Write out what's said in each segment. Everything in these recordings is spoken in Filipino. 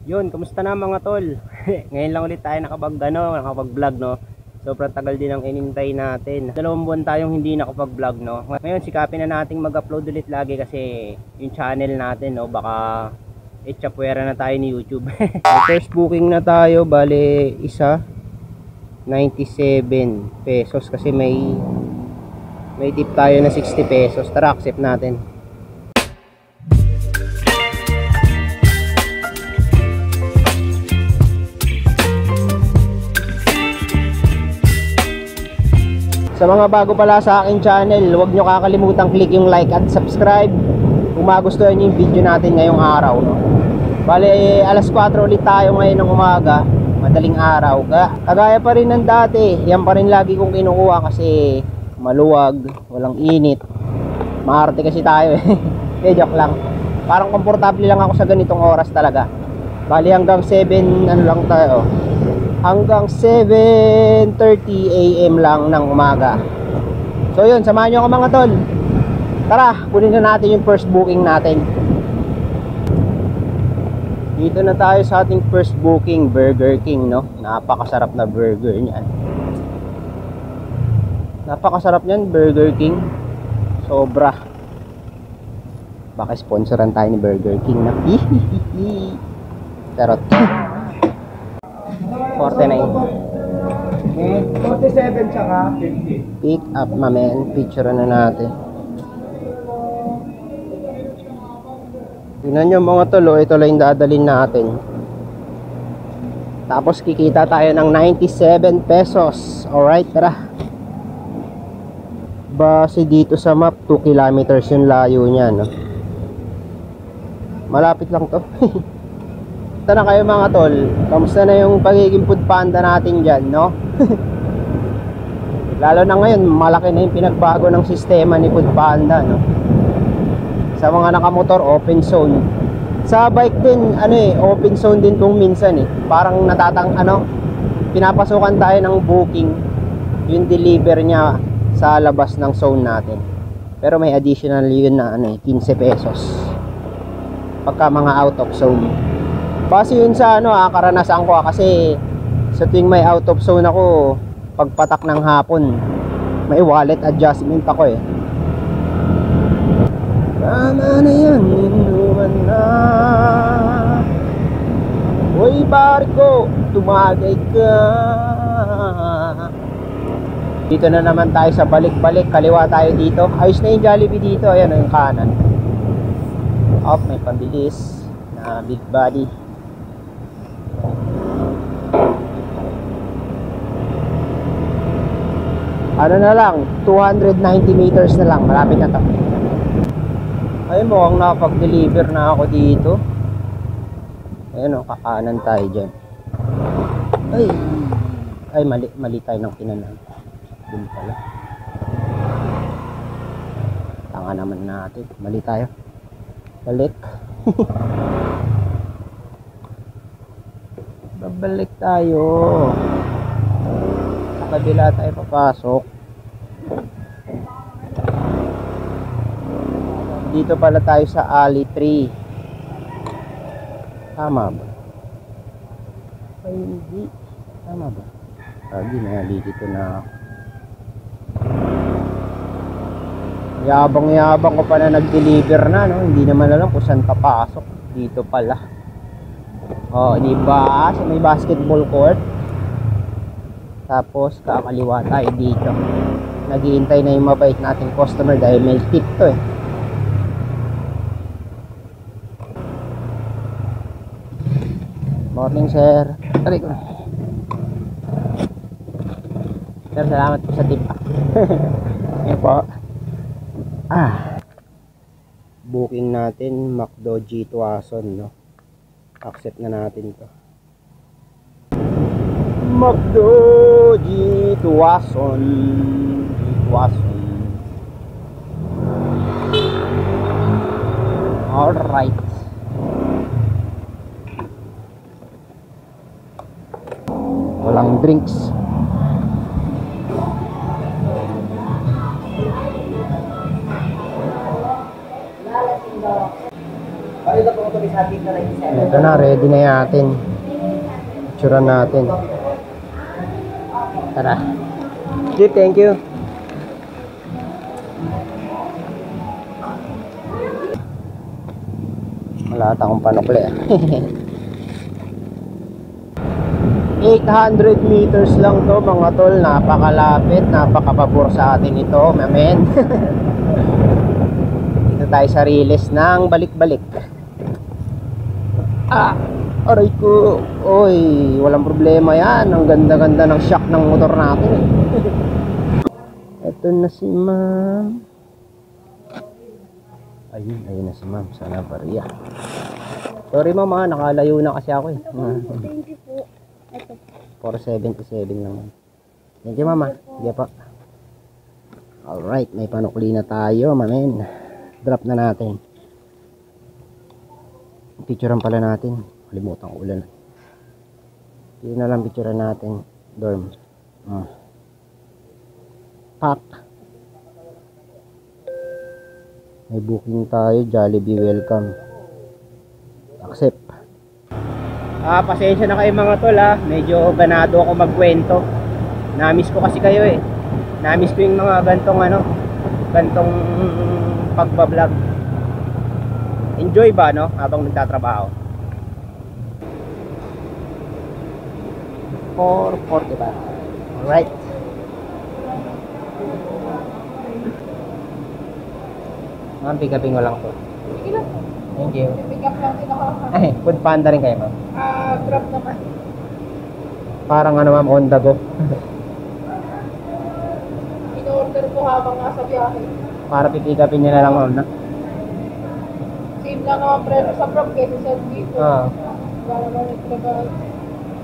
Yun, kamusta na mga tol? Ngayon lang ulit tayo nakapag-vlog no. Sobrang tagal din ang inintay natin. 2 buwan tayong hindi nakapag-vlog no. Ngayon sikapin na nating mag-upload ulit lagi kasi yung channel natin no, baka itchapwera na tayo ni YouTube. First booking na tayo, bale isa 97 pesos kasi may tip tayo na 60 pesos. Tara, accept natin. Sa mga bago pala sa aking channel, huwag nyo kakalimutang click yung like at subscribe kung magustuhan nyo yung video natin ngayong araw no? Bale, alas 4 ulit tayo ngayon ng umaga, madaling araw. Kagaya pa rin ng dati, yan pa rin lagi kong kinukuha kasi maluwag, walang init. Maarte kasi tayo eh. Joke lang. Parang komportable lang ako sa ganitong oras talaga. Bale hanggang 7 ano lang tayo, hanggang 7:30 AM lang ng umaga. So yun, samahan nyo ako mga tol. Tara, kunin na natin yung first booking natin. Dito na tayo sa ating first booking, Burger King no. Napakasarap na burger niyan. Napakasarap niyan, Burger King. Sobra. Baka sponsoran tayo ni Burger King na. Charot. 49. 47 tsaka 50. Pick up mamen. Picture na natin. Tingnan nyo mga tolo, ito lang yung dadalhin natin. Tapos kikita tayo ng 97 pesos. Alright, tara. Base dito sa map, 2 kilometers yung layo niya no? Malapit lang to. Ito na kayo mga tol, kamusta na yung pagiging food panda natin dyan, no? Lalo na ngayon, malaki na yung pinagbago ng sistema ni food panda, no? Sa mga nakamotor, open zone. Sa bike din, open zone din kung minsan eh. Parang pinapasukan tayo ng booking, yung deliver niya sa labas ng zone natin. Pero may additional yun na 15 pesos. Pagka mga out of zone. Base yun sa karanasan ko kasi sa tuwing may out of zone ako, pagpatak ng hapon, may wallet adjustment ako eh. Tama na yan, inuman na. Hoy barko, tumagay ka. Dito na naman tayo sa balik-balik, kaliwa tayo dito. Ayos na yung Jollibee dito, ayan yung kanan. Up, may pambilis na big body. Ano na lang, 290 meters na lang, malapit na to. Ay, mukhang nakapag-deliver na ako dito. Ayan o, kakanan tayo dyan. Ay, mali tayo ng kinanan. Dun pala. Tanga naman natin, mali tayo. Balik. Babalik tayo. Kabila tayo papasok. Dito pala tayo sa alley 3. Tama ba? Ay hindi. Tama ba? Ginali dito na. Yabang ko pa na nag-deliver na no. Hindi naman alam kung saan papasok. Dito pala. Oh, di ba? Sa may basketball court. Tapos kakaliwa tayo dito. Naghihintay na yung mabait nating customer dahil may tip to eh. Morning sir. Tari ko. Sir, salamat po sa tip. Ayan po. Booking natin McDo G Tuason no. Accept na natin to. McDo G Tuason. Alright. Walang drinks. Ano na po ito sa atin na 97? Ito na, ready na natin. Picturean natin. Tara. Jeep, thank you. Wala akong panukli. 800 meters lang to mga tol. Napakalapit, napakapabor sa atin ito, mamen. Dito tayo sa riles ng balik-balik. Aray ko. Oy, walang problema yan. Ang ganda-ganda ng shock ng motor natin. Ito na si ma'am. Ayun na si ma'am. Sana bariya. Sorry mama, nakalayo na kasi ako eh. Thank you po. Ito. 477 lang. Thank you mama. Sige pa. Alright, may panukli na tayo, mamen. Drop na natin. Picturean pala natin. Kalimutan ko ulan. Yun na lang picturean natin. Dorm. Pack. May booking tayo. Jollibee welcome. Accept. Pasensya na kayo mga tol ha. Medyo ganado ako magkwento. Namiss ko kasi kayo eh. Namiss ko yung mga gantong pagbablog. Enjoy ba no habang nagtatrabaho? 4:40 ba? Alright. Ma'am, pick-upin ko lang po. Sige lang po. Thank you. Pick up lang din ako. Ay, food panda rin kayo ma'am. Drop naman. Parang ma'am, on the go. In-order ko habang nasa biyahe. Para pipick-upin niya na lang ma'am na. Same lang naman presyo sa prop kaysa sa dito. Para naman nagtrabaho.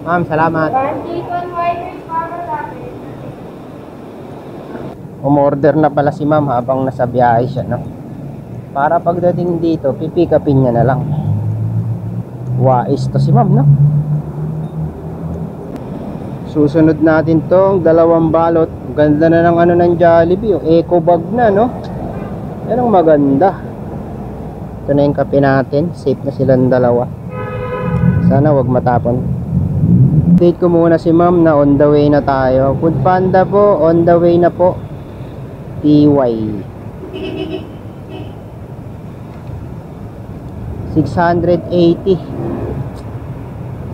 Ma'am, salamat. Chicken white para natin. Umorder na pala si ma'am habang nasa biyahe siya, no? Para pagdating dito, pipick upin niya na lang. Wais to si ma'am, no? Susunod natin tong dalawang balot. Ganda na ng ng Jollibee, yung eco bag na, no? Yan ang maganda. Ito na yung kape natin. Safe na silang dalawa. Sana wag matapon. Update ko muna si ma'am na on the way na tayo. Food Panda po, on the way na po. TY 680.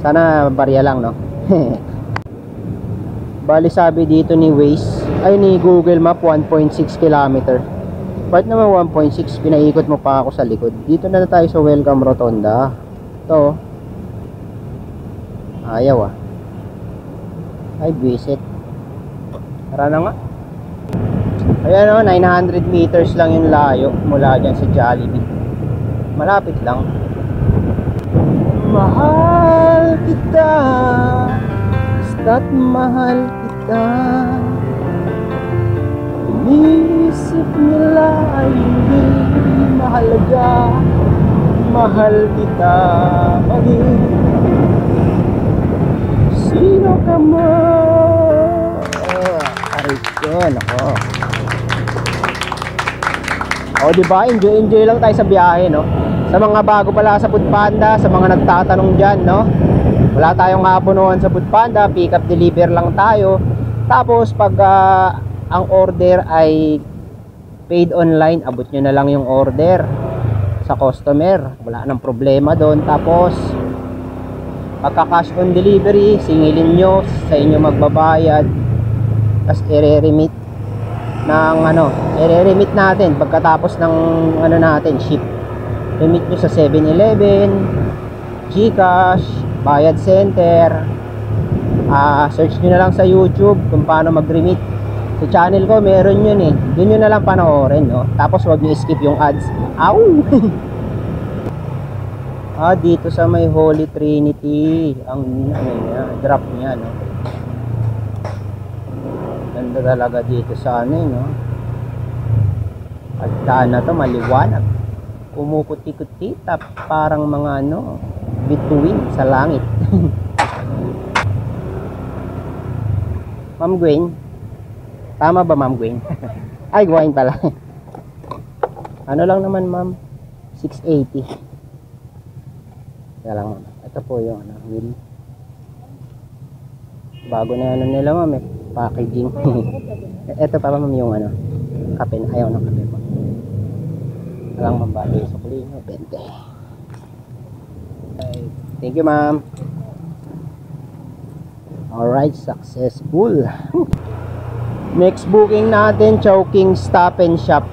Sana barya lang, no? Bali sabi dito ni Waze, ay ni Google Map, 1.6 km. Part naman 1.6, pinaikot mo pa ako sa likod. Dito na tayo sa Welcome Rotonda. Ito. Ayaw ay visit. Tara na nga. Ayan o, 900 meters lang yung layo mula dyan sa Jollibee. Malapit lang. Mahal kita, basta't mahal kita. Inisip nila ay hindi mahalaga. Mahal kita maging sino ka man. Aray ko, nako. O diba, enjoy lang tayo sa biyahe, no? Sa mga bago pala sa Food Panda, sa mga nagtatanong dyan, no? Wala tayong hapunuan sa Food Panda, pick up deliver lang tayo. Tapos pag ang order ay paid online, abot nyo na lang yung order sa customer. Wala nang problema doon. Tapos pagka cash on delivery, singilin nyo, sa inyo magbabayad. Tapos i-remit ng i-remit natin pagkatapos ng natin, ship. Remit nyo sa 7-Eleven, GCash, Bayad Center. Search nyo na lang sa YouTube kung paano mag-remit. Sa channel ko meron yun eh. Doon nyo na lang panoorin, no? Tapos wag nyo skip yung ads. Ow! Dito sa may Holy Trinity ang drop niya, no? Ganda talaga dito sa no? At daan na to maliwanag, kumukuti-kuti, parang mga bituin sa langit. Ma'am Gwen, tama ba Ma'am Gwen? Ay, Gwen pala. Ano lang naman ma'am, 680. Kaya lang, ma'am. Ito po yung ano, wheel. Bago na ano nila, ma'am, eh. Packaging. Ito pa, ma'am, yung ano, kape. Ayaw ng kape po. Kaya lang, ma'am, bagay sa kulino. 20. Okay. Thank you, ma'am. Alright, successful. Next booking natin, Chowking Stop and Shop.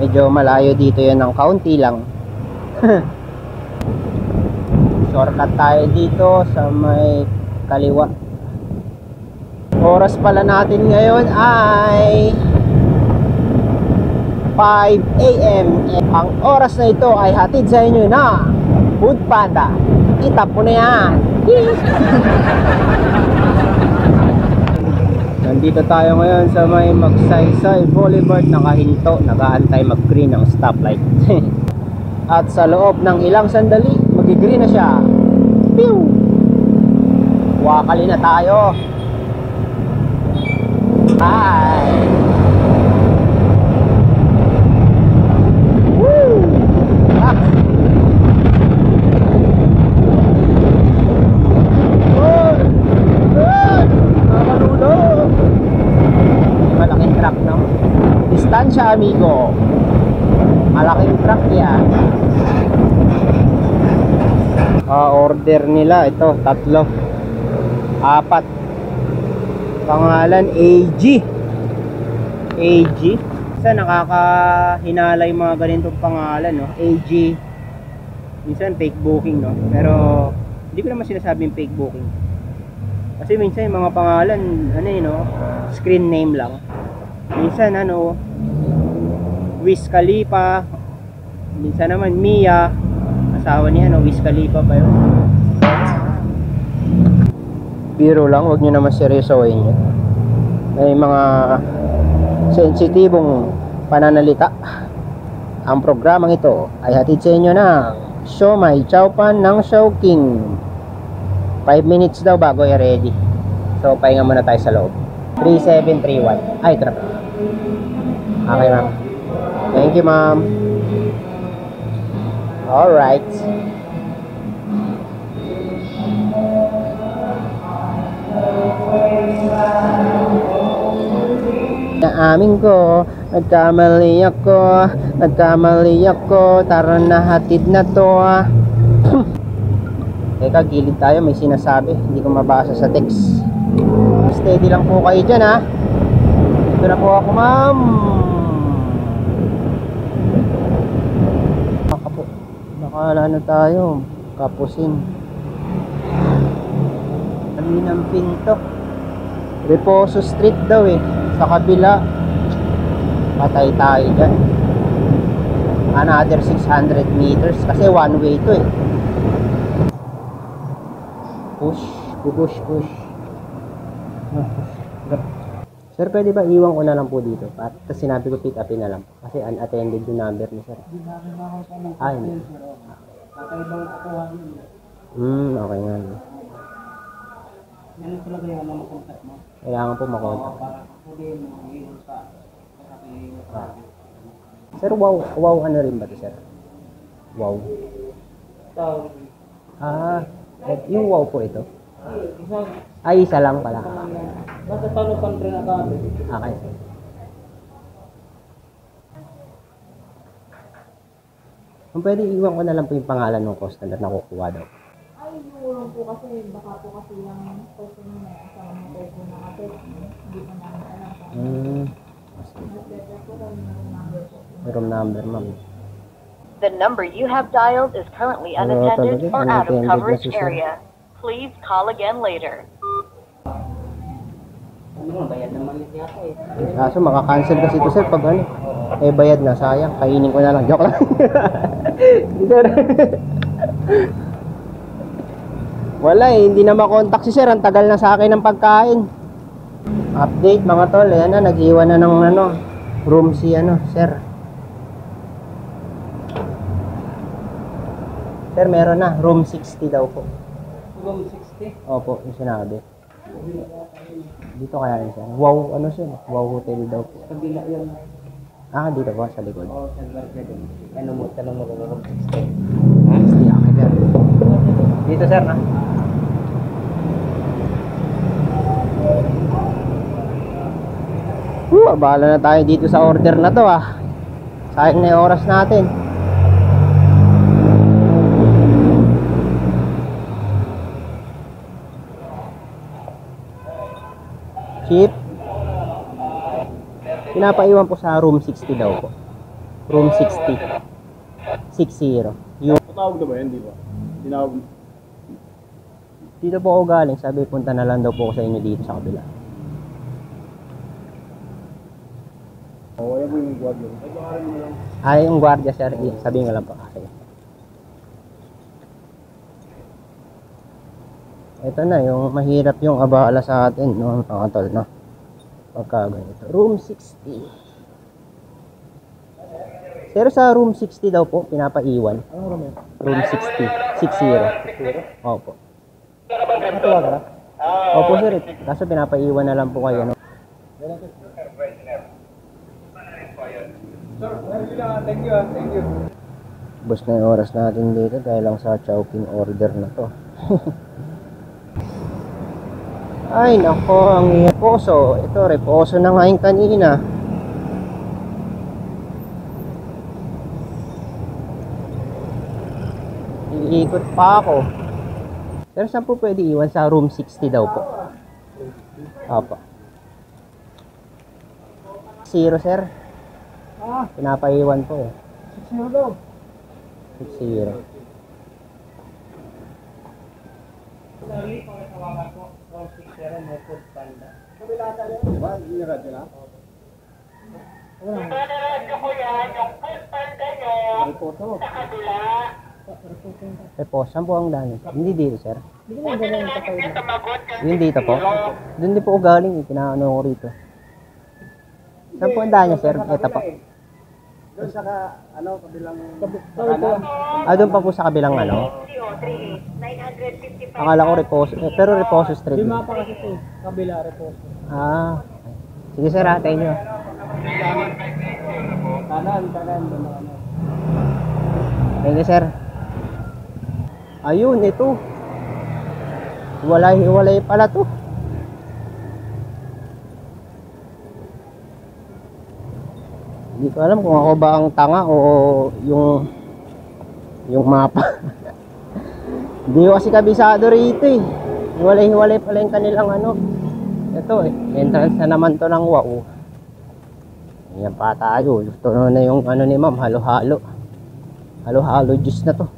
Medyo malayo dito yan ng kaunti lang. Shortcut tayo dito sa may kaliwa. Oras pala natin ngayon ay 5 AM. Ang oras na ito ay hatid sa inyo na Food Panda. Itap mo na yan. Nandito tayo ngayon sa may Magsaysay Boulevard. Nakahinto, nag-aantay mag-green ang stoplight. At sa loob ng ilang sandali, mag-green na siya. Pew! Wakali na tayo. Hi! Woo! Ah! Good! Good! Nakalulo! Malaking truck, no? Distansya, amigo. Malaking truck yan. Order nila ito, 3, 4. Pangalan AG. AG. Minsan nakakahinala yung mga ganitong pangalan, no? AG. Minsan fake booking, no? Pero hindi ko naman sinasabing fake booking. Kasi minsan yung mga pangalan, ano yun, no? Screen name lang. Minsan ano, Wiz Khalifa. Minsan naman Mia. Asawa niya, no? Wiz Khalifa pa yun. Biro lang, huwag nyo naman seryosohin yun. May mga sensitibong pananalita. Ang programang ito ay hatid sa inyo ng Siomai Chowpan ng Chowking. 5 minutes daw bago i-ready. So, pahinga muna tayo sa loob. 3731. Ay, ito na pa. Okay, ma'am. Thank you, ma'am. Alright. Naamin ko, nagkamali ako, tara na hatid na to. Teka, gilid tayo, may sinasabi, hindi ko mabasa sa text. Steady lang po kayo dyan, ha. Ito na po ako, ma'am. Nakala na tayo, kapusin. Sabi ng pinto. Reposo Street daw eh. Sa kabila. Patay tayo dyan. Another 600 meters. Kasi one way to eh. Push. Sir, pwede ba iwan ko na lang po dito? At sinabi ko pick upin na lang. Kasi unattended yung number ni sir. Ay, hindi. Okay nga. Yan talaga yung makontak mo. Kailangan po makontak. Sir, wow ano rin ba ito, sir? Wow. Yung wow po ito? Ay, isa lang pala. Basta paano country na kami? Okay. Kung pwede, iwan ko na lang po yung pangalan ng customer na kukuha daw. Ay, yung po kasi, baka po kasi yung person na asama mo tayo po nakapit. Hindi pa namin alam pa. Better po kung yung number po. Room number, ma'am. The number you have dialed is currently unattended or out of coverage area. Please call again later. Ano, bayad naman yata eh. Kaso makakancel kasi ito, sir, pag ano. Bayad na, sayang. Kainin ko na lang. Joke lang. Sir. Wala eh, hindi na makontak si sir. Ang tagal na sa akin ng pagkain. Update mga tol. Ayan na, nag-iwan na ng ano, room si ano, sir. Sir, meron na. Room 60 daw po. Room 60? Opo, yung sinabi. Dito kaya yun, sir. Wow, ano siya? Wow Hotel daw po. Kabila yun. Dito po, sa likod. Oo, sa barka din. Ano mo, tanong mo room 60? 60, okay, sir. Dito sir na. Abala na tayo dito sa order na to ah. Sayang na yung oras natin. Chip. Pinapaiwan po sa room 60 daw po. Room 60. 60. Yung Patawag na ba yan, di ba? Tinawag. dito po ako galing, sabi punta na lang daw po ako sa inyo dito sa kabila. Oo, ayan mo yung guardia. Ay, bakarin mo lang. Ay, yung gwardiya sir, sabihin ko lang po kasi. Ito na, yung mahirap yung abala sa atin, no, mga tol, no? Pagka ganito. Room 60. Pero sa room 60 daw po, pinapaiwan. Anong room yan? Room 60. 60. Opo. Natawag ka? Opo sir, kaso pinapaiwan na lang po kayo, no? Sir, thank you. Thank you. Bus na yung oras natin dito dahil lang sa Chowking order na to. Ay nako, ang reposo. Ito, reposo na nga yung kanina. Iikot pa ako. Pero saan po pwede iwan? Sa room 60 daw po. Opo. 0 sir. Pinapaiwan po eh. 6-0 daw. 60. Diba? Iniradyo na? Reporto. Reposo, saan po ang daan? Hindi dito sir. Yung dito po. Doon din po ako galing, pinaano ko rito. Saan po ang daan niya sir? Ito po. Doon sa kabilang... Doon pa po sa kabilang ano. Akala ko Reposo, pero Reposo Street. Di mapa kasi ito, kabila, reposo. Ah. Sige sir, thank you. Kanan. Thank you sir. Ayun, ito. Hiwalay pala to. Hindi ko alam kung ako ba ang tanga o yung mapa. Hindi ko kasi kabisado rito eh. Hiwalay pala yung kanilang ano. Ito eh, entrance na naman to ng WOW. Ayan pa tayo. Ito na yung ano ni ma'am, halo-halo. Halo-halo juice na to.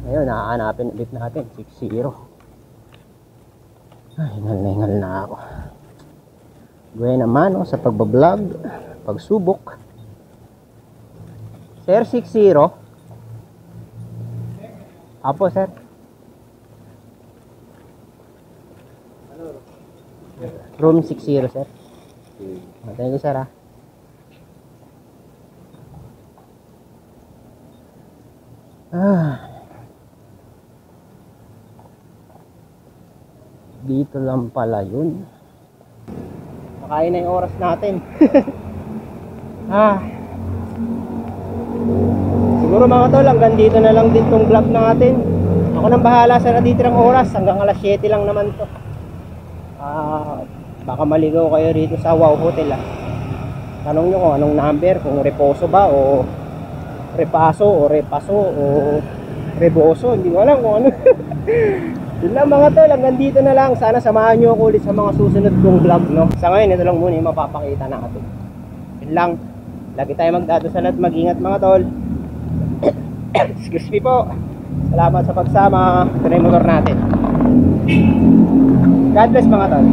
Ayun, nakahanapin ulit natin. 6-0. Ay, hingal na ako. Gawin naman sa pagbablog. Pagsubok. Sir, 6-0. Apo, sir. Room 6-0, sir. Thank you, sir, ah. Dito lang pala yun. Nakain na yung oras natin. Siguro mga tol, hanggang dito na lang din tong vlog natin. Ako nang bahala sa natitirang oras. Hanggang alas 7 lang naman to. Baka maligaw kayo rito sa WOW Hotel ah. Tanong nyo kung anong number, kung Reposo ba o Repaso o Repaso o Reboso, hindi ko alam kung ano. Yun lang mga tol, hanggang dito na lang. Sana samahan nyo ako ulit sa mga susunod kong vlog, no? Sa ngayon, ito lang muna yung mapapakita natin. Yun lang. Lagi tayo magdadasal at mag-ingat mga tol. Excuse me po. Salamat sa pagsama. Ito na yung motor natin. God bless mga tol.